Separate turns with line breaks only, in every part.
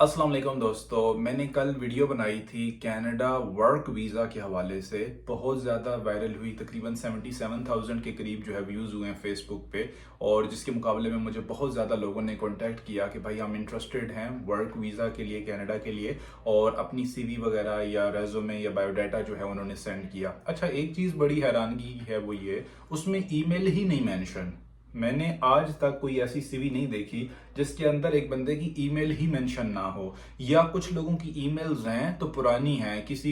अस्सलाम वालेकुम दोस्तों। मैंने कल वीडियो बनाई थी कनाडा वर्क वीज़ा के हवाले से। बहुत ज़्यादा वायरल हुई, तकरीबन 77,000 के करीब जो है व्यूज़ हुए हैं फेसबुक पे। और जिसके मुकाबले में मुझे बहुत ज़्यादा लोगों ने कांटेक्ट किया कि भाई हम इंटरेस्टेड हैं वर्क वीज़ा के लिए कनाडा के लिए, और अपनी सीवी वगैरह या रेज्यूमे या बायोडाटा जो है उन्होंने सेंड किया। अच्छा, एक चीज़ बड़ी हैरानगी की है वो ये, उसमें ईमेल ही नहीं मेंशन। मैंने आज तक कोई ऐसी सीवी नहीं देखी जिसके अंदर एक बंदे की ईमेल ही मेंशन ना हो, या कुछ लोगों की ईमेल्स हैं तो पुरानी हैं, किसी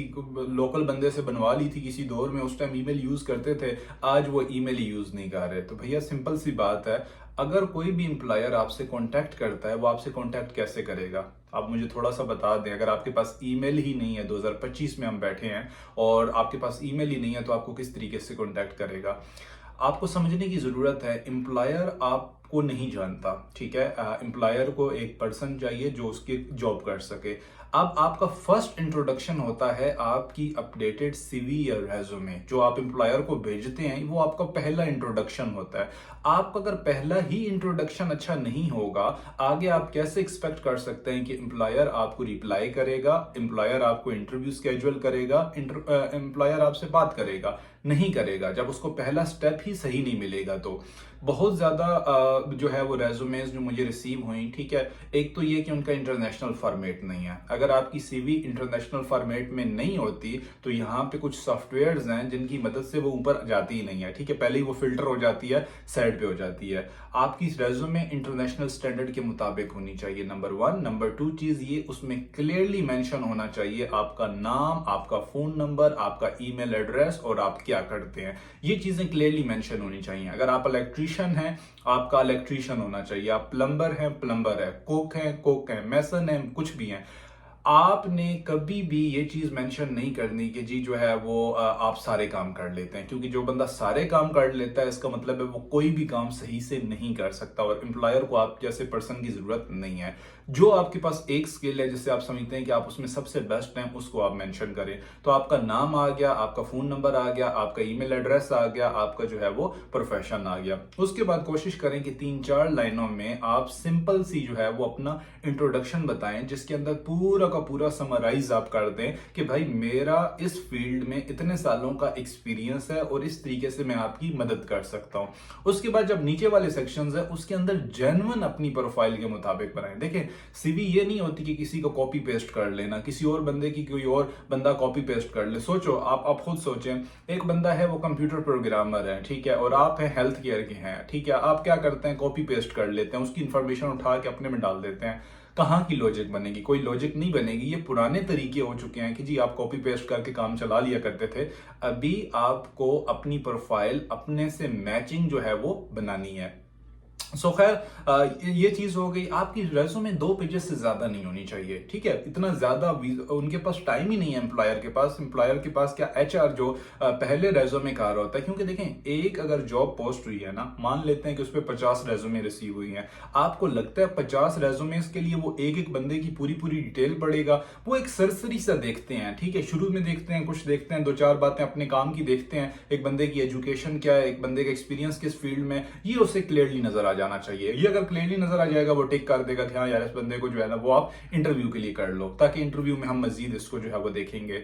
लोकल बंदे से बनवा ली थी किसी दौर में, उस टाइम ईमेल यूज करते थे, आज वो ईमेल ही यूज नहीं कर रहे। तो भैया सिंपल सी बात है, अगर कोई भी एम्प्लॉयर आपसे कांटेक्ट करता है वो आपसे कांटेक्ट कैसे करेगा? आप मुझे थोड़ा सा बता दें। अगर आपके पास ईमेल ही नहीं है, 2025 में हम बैठे हैं और आपके पास ईमेल ही नहीं है, तो आपको किस तरीके से कांटेक्ट करेगा? आपको समझने की जरूरत है, एम्प्लॉयर आपको नहीं जानता, ठीक है। एम्प्लॉयर को एक पर्सन चाहिए जो उसकी जॉब कर सके। अब आपका फर्स्ट इंट्रोडक्शन होता है आपकी अपडेटेड सीवी या रेज्यूमे, जो आप एम्प्लॉयर को भेजते हैं, वो आपका पहला इंट्रोडक्शन होता है। आपका अगर पहला ही इंट्रोडक्शन अच्छा नहीं होगा, आगे आप कैसे एक्सपेक्ट कर सकते हैं कि एम्प्लॉयर आपको रिप्लाई करेगा, एम्प्लॉयर आपको इंटरव्यू स्केड्यूल करेगा, एम्प्लॉयर आपसे बात करेगा? नहीं करेगा, जब उसको पहला स्टेप ही सही नहीं मिलेगा। तो बहुत ज्यादा जो है वो रेज्यूमेज जो मुझे रिसीव हुई, ठीक है। एक तो ये कि उनका इंटरनेशनल फॉर्मेट नहीं है। अगर आपकी सीवी इंटरनेशनल फॉर्मेट में नहीं होती तो यहाँ पे कुछ सॉफ्टवेयर्स हैं जिनकी मदद से वो ऊपर जाती ही नहीं है, ठीक है। पहले ही वो फिल्टर हो जाती है, साइड पे हो जाती है। आपकी रेज्यूमे इंटरनेशनल स्टैंडर्ड के मुताबिक होनी चाहिए, नंबर वन। नंबर टू चीज ये, उसमें क्लियरली मेंशन होना चाहिए आपका नाम, आपका फोन नंबर, आपका ईमेल एड्रेस और आप क्या करते हैं। ये चीजें क्लियरली मेंशन होनी चाहिए। अगर आप इलेक्ट्रीशियन हैं, आपका इलेक्ट्रीशियन होना चाहिए। आप प्लम्बर हैं, प्लम्बर है। कोक है, मैसन है, कुछ भी है। आपने कभी भी ये चीज मेंशन नहीं करनी कि जी जो है वो आप सारे काम कर लेते हैं, क्योंकि जो बंदा सारे काम कर लेता है इसका मतलब है वो कोई भी काम सही से नहीं कर सकता, और एम्प्लॉयर को आप जैसे पर्सन की जरूरत नहीं है। जो आपके पास एक स्किल है जिससे आप समझते हैं कि आप उसमें सबसे बेस्ट हैं, उसको आप मेंशन करें। तो आपका नाम आ गया, आपका फोन नंबर आ गया, आपका ईमेल एड्रेस आ गया, आपका जो है वो प्रोफेशन आ गया। उसके बाद कोशिश करें कि 3-4 लाइनों में आप सिंपल सी जो है वो अपना इंट्रोडक्शन बताएं, जिसके अंदर पूरा का पूरा समराइज आप कर दें कि भाई मेरा इस फील्ड में इतने सालों का एक्सपीरियंस है और इस तरीके से मैं आपकी मदद कर सकता हूं। उसके बाद जब नीचे वाले सेक्शंस है उसके अंदर जेन्युइन अपनी प्रोफाइल के मुताबिक बनाएं। देखें, सीवी ये नहीं होती कि किसी को कॉपी पेस्ट कर लेना, किसी और बंदे की कोई और बंदा कॉपी पेस्ट कर ले। सोचो, आप खुद सोचें, एक बंदा है वो कंप्यूटर प्रोग्रामर है, ठीक है, और आप हैं हेल्थ केयर के हैं, ठीक है। आप क्या करते हैं, कॉपी पेस्ट कर लेते हैं, उसकी इंफॉर्मेशन उठा के अपने में डाल देते हैं। कहाँ की लॉजिक बनेगी? कोई लॉजिक नहीं बनेगी। ये पुराने तरीके हो चुके हैं कि जी आप कॉपी पेस्ट करके काम चला लिया करते थे। अभी आपको अपनी प्रोफाइल अपने से मैचिंग जो है वो बनानी है। खैर, ये चीज हो गई। आपकी रेज्यूमे 2 पेजेस से ज्यादा नहीं होनी चाहिए, ठीक है। इतना ज्यादा उनके पास टाइम ही नहीं है एम्प्लॉयर के पास। एम्प्लॉयर के पास क्या, एचआर जो पहले रेज्यूमे कह रहा होता है, क्योंकि देखें, एक अगर जॉब पोस्ट हुई है ना, मान लेते हैं कि उस पर 50 रेज्यूमे रिसीव हुई हैं। आपको लगता है 50 रेज्यूमे के लिए वो एक एक बंदे की पूरी पूरी डिटेल पड़ेगा? वो एक सरसरी सा देखते हैं, ठीक है। शुरू में देखते हैं, कुछ देखते हैं, 2-4 बातें अपने काम की देखते हैं, एक बंदे की एजुकेशन क्या है, एक बंदे का एक्सपीरियंस किस फील्ड में, ये उसे क्लियरली नजर आ जाना चाहिए। ये अगर क्लियरली नजर आ जाएगा, वो टिक कर देगा कि हाँ यार, इस बंदे को जो है ना वो आप इंटरव्यू के लिए कर लो, ताकि इंटरव्यू में हम मजीद इसको जो है वो देखेंगे।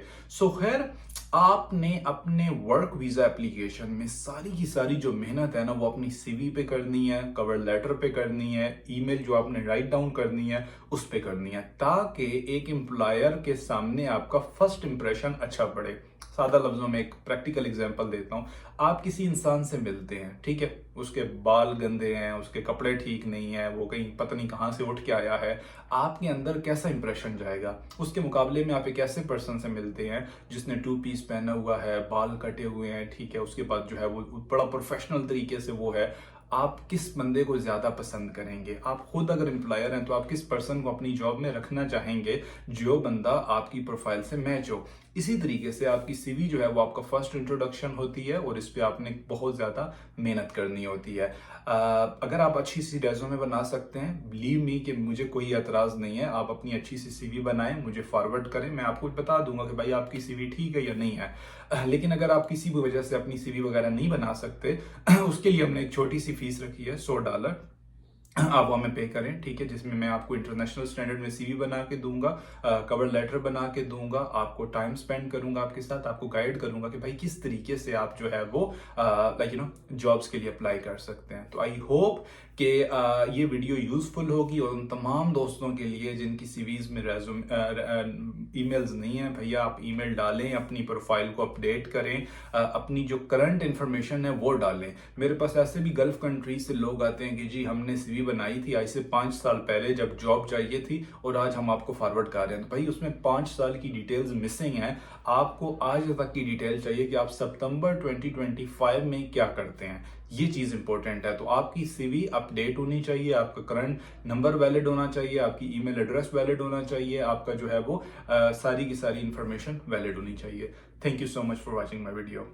खैर, आपने अपने वर्क वीजा एप्लीकेशन में सारी की सारी जो मेहनत है ना वो अपनी सीवी पे करनी है, कवर लेटर पे करनी है, ईमेल जो आपने राइट डाउन करनी है उस पे करनी है, ताकि एक एम्प्लॉयर के सामने आपका फर्स्ट इंप्रेशन अच्छा पड़े। सादा लफ्जों में एक प्रैक्टिकल एग्जांपल देता हूं। आप किसी इंसान से मिलते हैं, ठीक है, उसके बाल गंदे हैं, उसके कपड़े ठीक नहीं है, वो कहीं पता नहीं कहां से उठ के आया है, आपके अंदर कैसा इंप्रेशन जाएगा? उसके मुकाबले में आप एक ऐसे पर्सन से मिलते हैं जिसने 2 पीस पहना हुआ है, बाल कटे हुए हैं, ठीक है, उसके बाद जो है वो बड़ा प्रोफेशनल तरीके से वो है। आप किस बंदे को ज्यादा पसंद करेंगे? आप खुद अगर एम्प्लॉयर हैं तो आप किस पर्सन को अपनी जॉब में रखना चाहेंगे? जो बंदा आपकी प्रोफाइल से मैच हो। इसी तरीके से आपकी सीवी जो है वो आपका फर्स्ट इंट्रोडक्शन होती है, और इस पे आपने बहुत ज्यादा मेहनत करनी होती है। अगर आप अच्छी सी रेज्यूमे बना सकते हैं, बिलीव मी कि मुझे कोई एतराज नहीं है। आप अपनी अच्छी सी सीवी बनाएं, मुझे फॉरवर्ड करें, मैं आपको बता दूंगा कि भाई आपकी सीवी ठीक है या नहीं है। लेकिन अगर आप किसी भी वजह से अपनी सीवी वगैरह नहीं बना सकते, उसके लिए हमने एक छोटी सी फीस रखी है, $100। आप हमें पे करें, ठीक है, जिसमें मैं आपको इंटरनेशनल स्टैंडर्ड में सीवी बना के दूंगा, कवर लेटर बना के दूंगा, आपको टाइम स्पेंड करूंगा आपके साथ, आपको गाइड करूंगा कि भाई किस तरीके से आप जो है वो जॉब्स के लिए अप्लाई कर सकते हैं। तो आई होप कि ये वीडियो यूजफुल होगी और उन तमाम दोस्तों के लिए जिनकी सीवीज में रेज्यूम ईमेल्स नहीं है, भैया आप ईमेल डालें, अपनी प्रोफाइल को अपडेट करें, अपनी जो करंट इंफॉर्मेशन है वो डालें। मेरे पास ऐसे भी गल्फ कंट्रीज से लोग आते हैं कि जी हमने सीवी बनाई थी आज से 5 साल पहले जब जॉब चाहिए थी और आज हम आपको फॉरवर्ड कर रहे हैं, तो भाई उसमें 5 साल की डिटेल्स मिसिंग है। आपको आज तक की डिटेल चाहिए कि आप सितंबर 2025 में क्या करते हैं, ये चीज इंपॉर्टेंट है। तो आपकी सीवी अपडेट होनी चाहिए, आपका करंट नंबर वैलिड होना चाहिए, आपकी ईमेल एड्रेस वैलिड होना चाहिए, आपका जो है वो सारी की सारी इंफॉर्मेशन वैलिड होनी चाहिए। Thank you so much for watching my video.